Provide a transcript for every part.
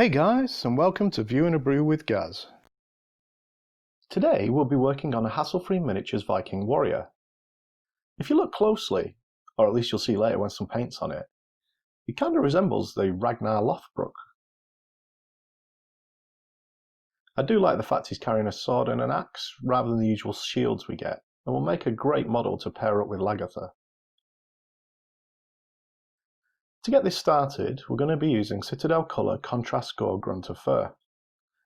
Hey guys, and welcome to Viewing a Brew with Gaz. Today we'll be working on a Hasslefree Miniatures Viking warrior. If you look closely, or at least you'll see later when some paint's on it, he kind of resembles the Ragnar Lothbrok. I do like the fact he's carrying a sword and an axe rather than the usual shields we get, and will make a great model to pair up with Lagertha. To get this started, we're going to be using CITADEL Colour Contrast Gore Grunter Fur.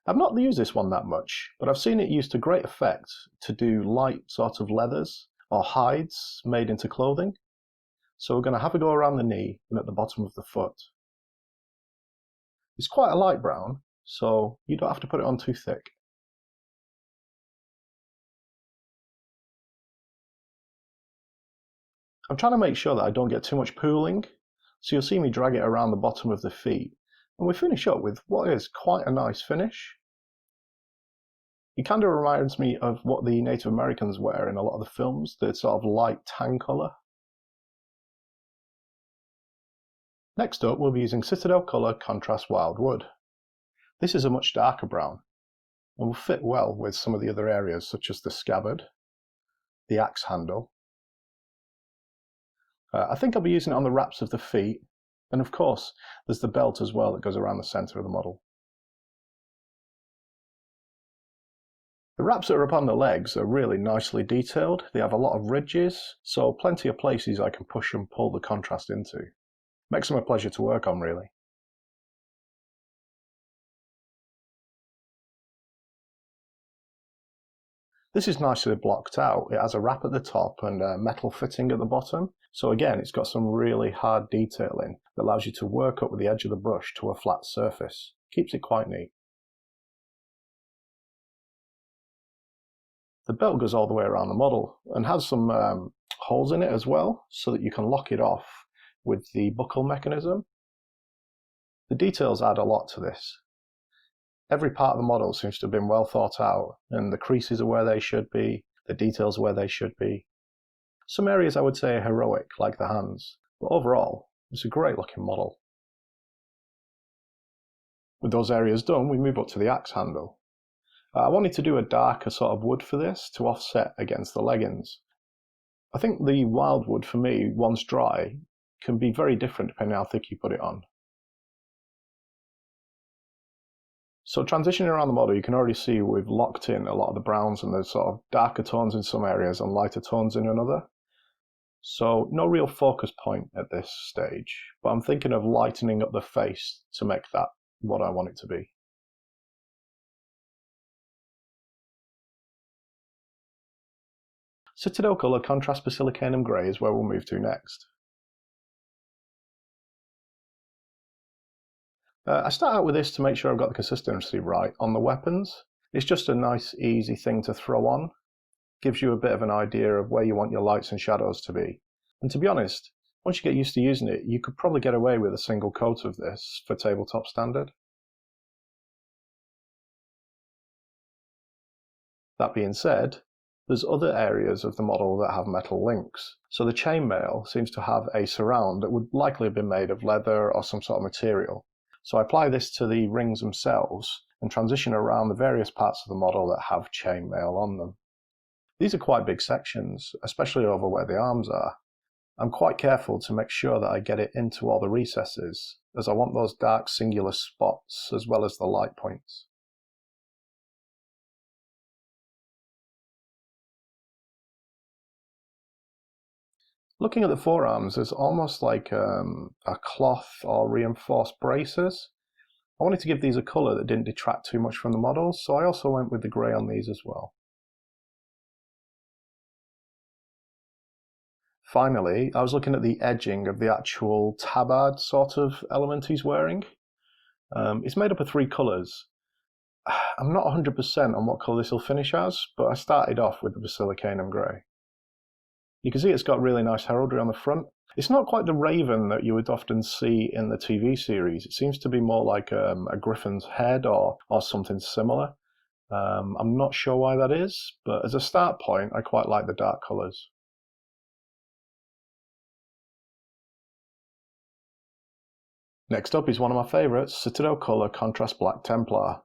I've not used this one that much, but I've seen it used to great effect to do light sort of leathers or hides made into clothing. So we're going to have a go around the knee and at the bottom of the foot. It's quite a light brown, so you don't have to put it on too thick. I'm trying to make sure that I don't get too much pooling, so you'll see me drag it around the bottom of the feet, and we finish up with what is quite a nice finish. It kind of reminds me of what the Native Americans wear in a lot of the films, the sort of light tan colour. Next up, we'll be using CITADEL Colour Contrast Wild Wood. This is a much darker brown, and will fit well with some of the other areas such as the scabbard, the axe handle. I think I'll be using it on the wraps of the feet, and of course there's the belt as well that goes around the centre of the model. The wraps that are upon the legs are really nicely detailed. They have a lot of ridges, so plenty of places I can push and pull the contrast into. Makes them a pleasure to work on, really. This is nicely blocked out. It has a wrap at the top and a metal fitting at the bottom. So again, it's got some really hard detailing that allows you to work up with the edge of the brush to a flat surface. Keeps it quite neat. The belt goes all the way around the model and has some holes in it as well, so that you can lock it off with the buckle mechanism. The details add a lot to this. Every part of the model seems to have been well thought out, and the creases are where they should be, the details are where they should be. Some areas I would say are heroic, like the hands, but overall, it's a great looking model. With those areas done, we move up to the axe handle. I wanted to do a darker sort of wood for this to offset against the leggings. I think the wild wood for me, once dry, can be very different depending on how thick you put it on. So transitioning around the model, you can already see we've locked in a lot of the browns and the sort of darker tones in some areas and lighter tones in another. So no real focus point at this stage, but I'm thinking of lightening up the face to make that what I want it to be. CITADEL Colour Contrast Basilicanum Grey is where we'll move to next. I start out with this to make sure I've got the consistency right on the weapons. It's just a nice, easy thing to throw on. Gives you a bit of an idea of where you want your lights and shadows to be. And to be honest, once you get used to using it, you could probably get away with a single coat of this for tabletop standard. That being said, there's other areas of the model that have metal links. So the chainmail seems to have a surround that would likely have been made of leather or some sort of material. So I apply this to the rings themselves and transition around the various parts of the model that have chainmail on them. These are quite big sections, especially over where the arms are. I'm quite careful to make sure that I get it into all the recesses, as I want those dark singular spots as well as the light points. Looking at the forearms, there's almost like a cloth or reinforced braces. I wanted to give these a colour that didn't detract too much from the model, so I also went with the grey on these as well. Finally, I was looking at the edging of the actual tabard sort of element he's wearing. It's made up of 3 colours. I'm not 100% on what colour this will finish as, but I started off with the Basilicanum Grey. You can see it's got really nice heraldry on the front. It's not quite the raven that you would often see in the TV series. It seems to be more like a griffin's head or something similar. I'm not sure why that is, but as a start point, I quite like the dark colours. Next up is one of my favourites, Citadel Colour Contrast Black Templar.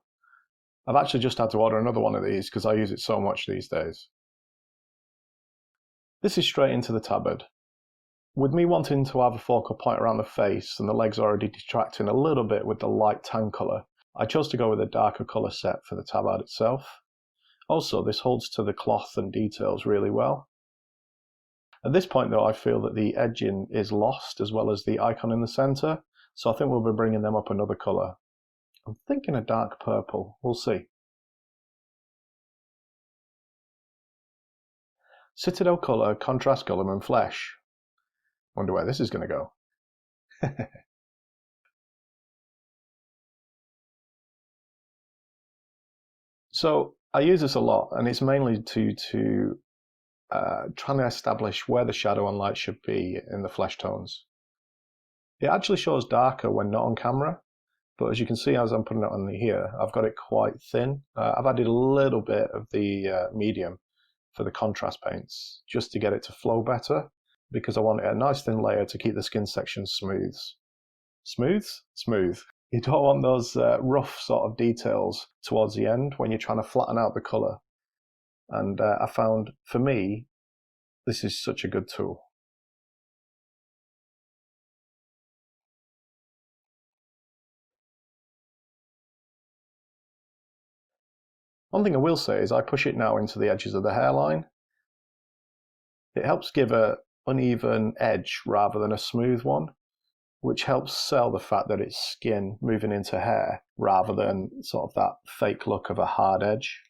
I've actually just had to order another one of these because I use it so much these days. This is straight into the tabard. With me wanting to have a focal point around the face and the legs already detracting a little bit with the light tan colour, I chose to go with a darker colour set for the tabard itself. Also, this holds to the cloth and details really well. At this point though, I feel that the edging is lost as well as the icon in the centre, so I think we'll be bringing them up another colour. I'm thinking a dark purple, we'll see. Citadel Colour Contrast Guilliman Flesh. Wonder where this is going to go. So I use this a lot, and it's mainly to trying to establish where the shadow and light should be in the flesh tones. It actually shows darker when not on camera, but as you can see as I'm putting it on here, I've got it quite thin. I've added a little bit of the medium for the contrast paints, just to get it to flow better, because I want a nice thin layer to keep the skin section smooth. Smooth? Smooth. You don't want those rough sort of details towards the end when you're trying to flatten out the colour. And I found, for me, this is such a good tool. One thing I will say is I push it now into the edges of the hairline. It helps give an uneven edge rather than a smooth one, which helps sell the fact that it's skin moving into hair rather than sort of that fake look of a hard edge.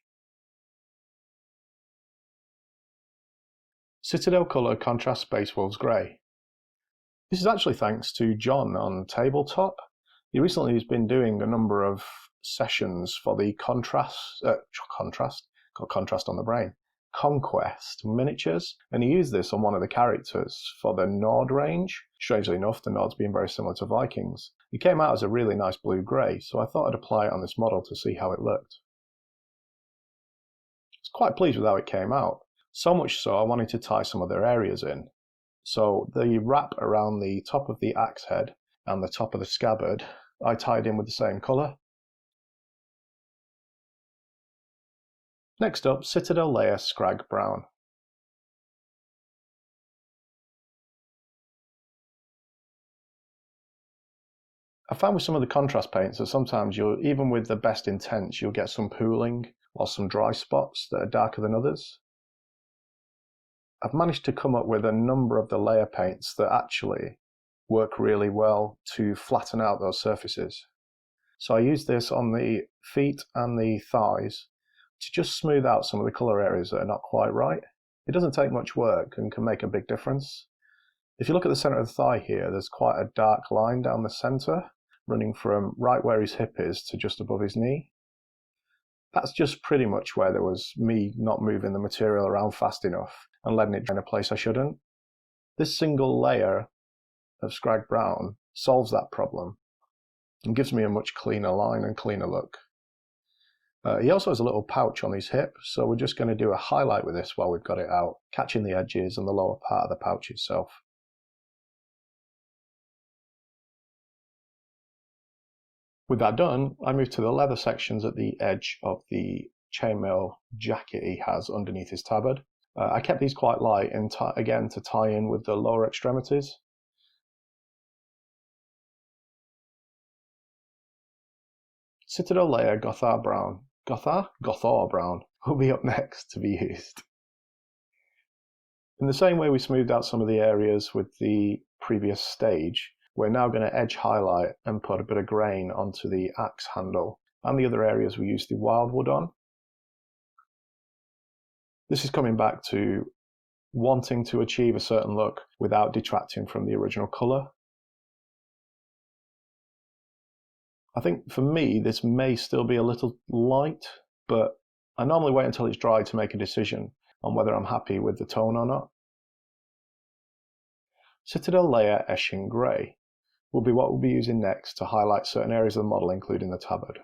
Citadel Colour Contrast Space Wolves Grey. This is actually thanks to John on Tabletop. He recently has been doing a number of sessions for the Conquest Miniatures, and he used this on one of the characters for the Nord range. Strangely enough, the Nords being very similar to Vikings. It came out as a really nice blue-grey, so I thought I'd apply it on this model to see how it looked. I was quite pleased with how it came out, so much so I wanted to tie some of their areas in. So the wrap around the top of the axe head and the top of the scabbard, I tied in with the same colour. Next up, Citadel Layer Scrag Brown. I found with some of the contrast paints that sometimes even with the best intents, you'll get some pooling or some dry spots that are darker than others. I've managed to come up with a number of the layer paints that actually work really well to flatten out those surfaces. So I use this on the feet and the thighs to just smooth out some of the colour areas that are not quite right. It doesn't take much work and can make a big difference. If you look at the centre of the thigh here, there's quite a dark line down the centre, running from right where his hip is to just above his knee. That's just pretty much where there was me not moving the material around fast enough and letting it dry in a place I shouldn't. This single layer of Scrag Brown solves that problem and gives me a much cleaner line and cleaner look. He also has a little pouch on his hip, so we're just going to do a highlight with this while we've got it out, catching the edges and the lower part of the pouch itself. With that done, I move to the leather sections at the edge of the chainmail jacket he has underneath his tabard. I kept these quite light, and again to tie in with the lower extremities. Citadel Layer Gothar Brown. Gothar Brown will be up next to be used. In the same way we smoothed out some of the areas with the previous stage, we're now going to edge highlight and put a bit of grain onto the axe handle and the other areas we used the wildwood on. This is coming back to wanting to achieve a certain look without detracting from the original colour. I think for me this may still be a little light, but I normally wait until it's dry to make a decision on whether I'm happy with the tone or not. Citadel Layer Eshin Grey will be what we'll be using next to highlight certain areas of the model, including the tabard.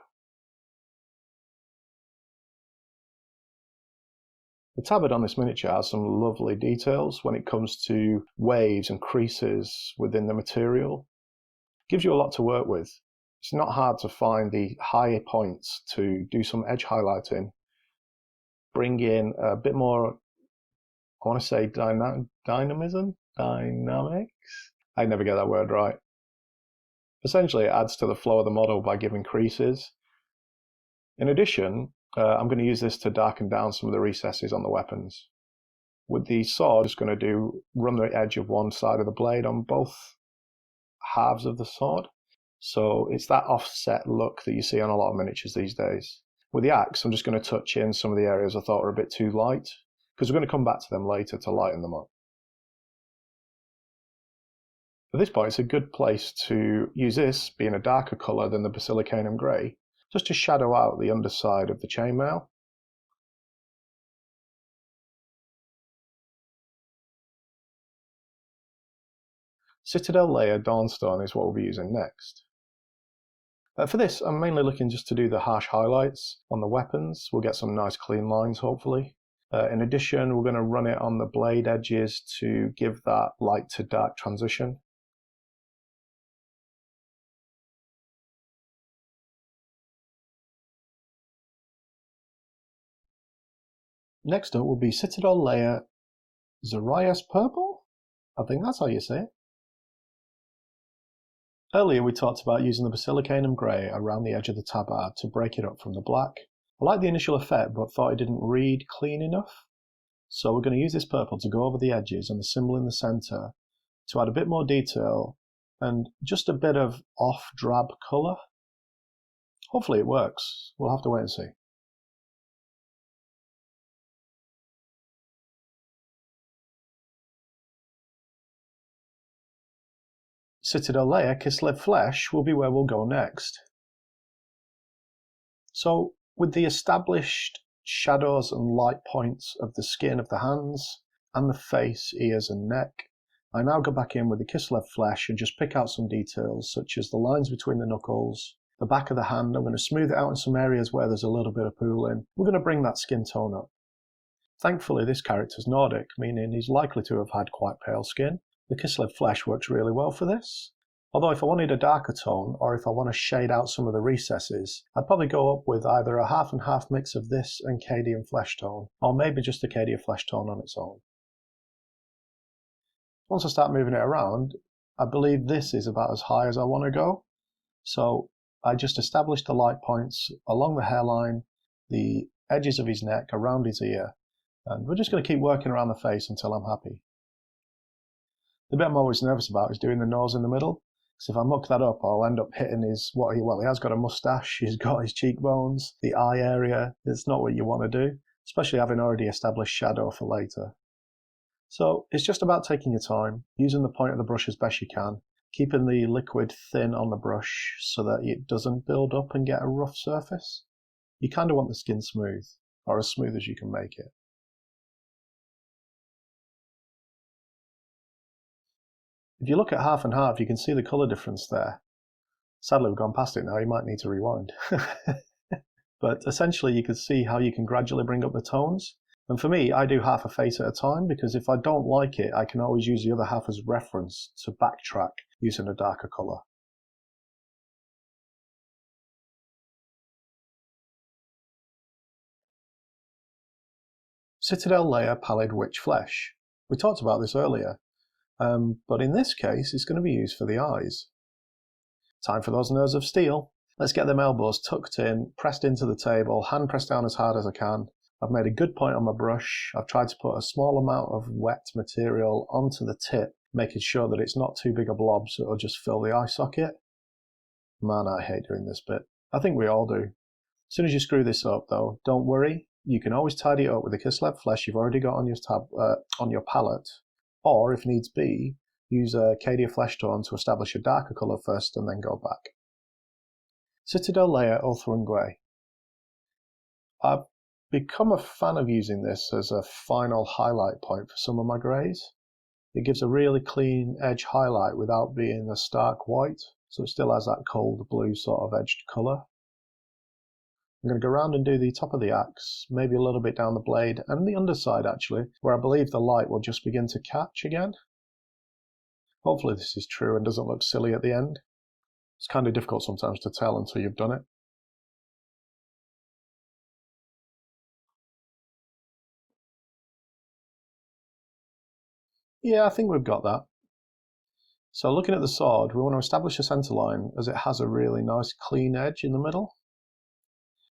The tabard on this miniature has some lovely details when it comes to waves and creases within the material. Gives you a lot to work with. It's not hard to find the higher points to do some edge highlighting, bring in a bit more, I want to say dynamics? I never get that word right. Essentially, it adds to the flow of the model by giving creases. In addition, I'm going to use this to darken down some of the recesses on the weapons. With the sword, I'm just going to run the edge of one side of the blade on both halves of the sword. So it's that offset look that you see on a lot of miniatures these days. With the axe, I'm just going to touch in some of the areas I thought were a bit too light, because we're going to come back to them later to lighten them up. At this point, it's a good place to use this, being a darker colour than the basilicanum grey, just to shadow out the underside of the chainmail. Citadel layer Dawnstone is what we'll be using next. For this, I'm mainly looking just to do the harsh highlights on the weapons. We'll get some nice clean lines, hopefully. In addition, we're going to run it on the blade edges to give that light to dark transition. Next up will be Citadel layer Zarias Purple? I think that's how you say it. Earlier we talked about using the basilicanum grey around the edge of the tabard to break it up from the black. I like the initial effect but thought it didn't read clean enough. So we're going to use this purple to go over the edges and the symbol in the centre to add a bit more detail and just a bit of off drab colour. Hopefully it works. We'll have to wait and see. Citadel layer KISLEV flesh will be where we'll go next. So with the established shadows and light points of the skin of the hands and the face, ears and neck, I now go back in with the KISLEV flesh and just pick out some details such as the lines between the knuckles, the back of the hand. I'm going to smooth it out in some areas where there's a little bit of pooling. We're going to bring that skin tone up. Thankfully this character's Nordic, meaning he's likely to have had quite pale skin. The KISLEV flesh works really well for this. Although if I wanted a darker tone, or if I want to shade out some of the recesses, I'd probably go up with either a half and half mix of this and Cadian flesh tone, or maybe just a Cadian flesh tone on its own. Once I start moving it around, I believe this is about as high as I want to go. So I just established the light points along the hairline, the edges of his neck, around his ear, and we're just going to keep working around the face until I'm happy. The bit I'm always nervous about is doing the nose in the middle, because if I muck that up, I'll end up hitting he has got a moustache, he's got his cheekbones, the eye area. It's not what you want to do, especially having already established shadow for later. So it's just about taking your time, using the point of the brush as best you can, keeping the liquid thin on the brush so that it doesn't build up and get a rough surface. You kind of want the skin smooth, or as smooth as you can make it. If you look at half and half, you can see the colour difference there. Sadly, we've gone past it now, you might need to rewind. But essentially, you can see how you can gradually bring up the tones. And for me, I do half a face at a time, because if I don't like it, I can always use the other half as reference to backtrack using a darker colour. Citadel layer Pallid Witch flesh. We talked about this earlier. But in this case, it's going to be used for the eyes. Time for those nerves of steel. Let's get them elbows tucked in, pressed into the table, hand pressed down as hard as I can. I've made a good point on my brush. I've tried to put a small amount of wet material onto the tip, making sure that it's not too big a blob so it'll just fill the eye socket. Man, I hate doing this bit. I think we all do. As soon as you screw this up though, don't worry. You can always tidy it up with the KISLEV flesh you've already got on your palette. Or, if needs be, use a Cadian flesh tone to establish a darker colour first and then go back. Citadel layer ULTHUAN grey. I've become a fan of using this as a final highlight point for some of my greys. It gives a really clean edge highlight without being a stark white, so it still has that cold blue sort of edged colour. I'm going to go around and do the top of the axe, maybe a little bit down the blade, and the underside actually, where I believe the light will just begin to catch again. Hopefully this is true and doesn't look silly at the end. It's kind of difficult sometimes to tell until you've done it. Yeah, I think we've got that. So looking at the sword, we want to establish a centre line as it has a really nice clean edge in the middle.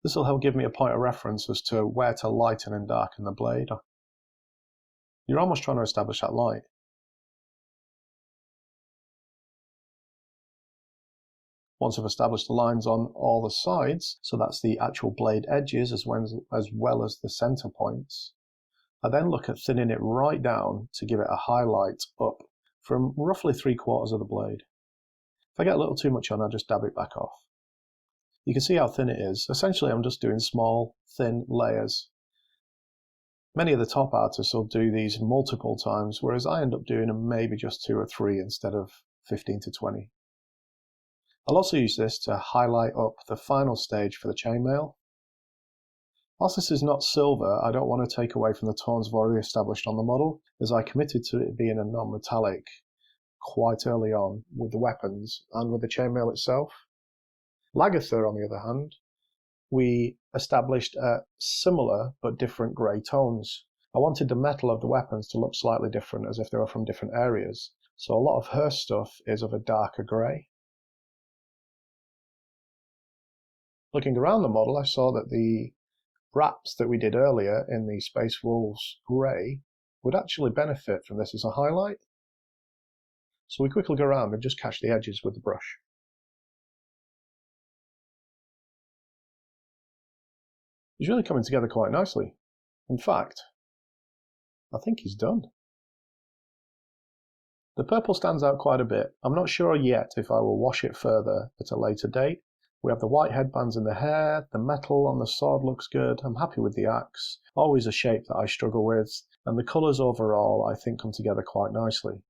This will help give me a point of reference as to where to lighten and darken the blade. You're almost trying to establish that light. Once I've established the lines on all the sides, so that's the actual blade edges as well as the centre points, I then look at thinning it right down to give it a highlight up from roughly 3/4 of the blade. If I get a little too much on, I just dab it back off. You can see how thin it is. Essentially, I'm just doing small, thin layers. Many of the top artists will do these multiple times, whereas I end up doing them maybe just 2 or 3 instead of 15 to 20. I'll also use this to highlight up the final stage for the chainmail. Whilst this is not silver, I don't want to take away from the tones I've already established on the model, as I committed to it being a non-metallic quite early on with the weapons and with the chainmail itself. Lagertha, on the other hand, we established similar but different grey tones. I wanted the metal of the weapons to look slightly different, as if they were from different areas, so a lot of her stuff is of a darker grey. Looking around the model, I saw that the wraps that we did earlier in the Space Wolves grey would actually benefit from this as a highlight. So we quickly go around and just catch the edges with the brush. He's really coming together quite nicely. In fact, I think he's done. The purple stands out quite a bit. I'm not sure yet if I will wash it further at a later date. We have the white headbands in the hair, the metal on the sword looks good, I'm happy with the axe, always a shape that I struggle with, and the colours overall I think come together quite nicely.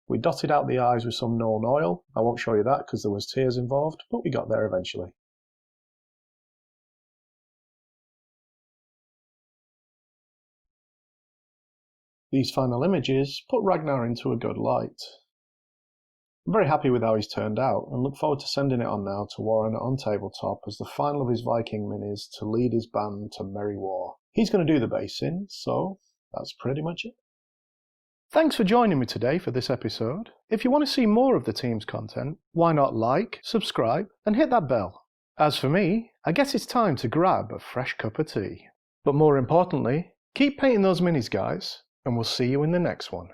We dotted out the eyes with some known oil. I won't show you that because there was tears involved, but we got there eventually. These final images put Ragnar into a good light. I'm very happy with how he's turned out and look forward to sending it on now to Warren on Tabletop as the final of his Viking minis to lead his band to merry war. He's going to do the basing, so that's pretty much it. Thanks for joining me today for this episode. If you want to see more of the team's content, why not like, subscribe and hit that bell. As for me, I guess it's time to grab a fresh cup of tea. But more importantly, keep painting those minis, guys, and we'll see you in the next one.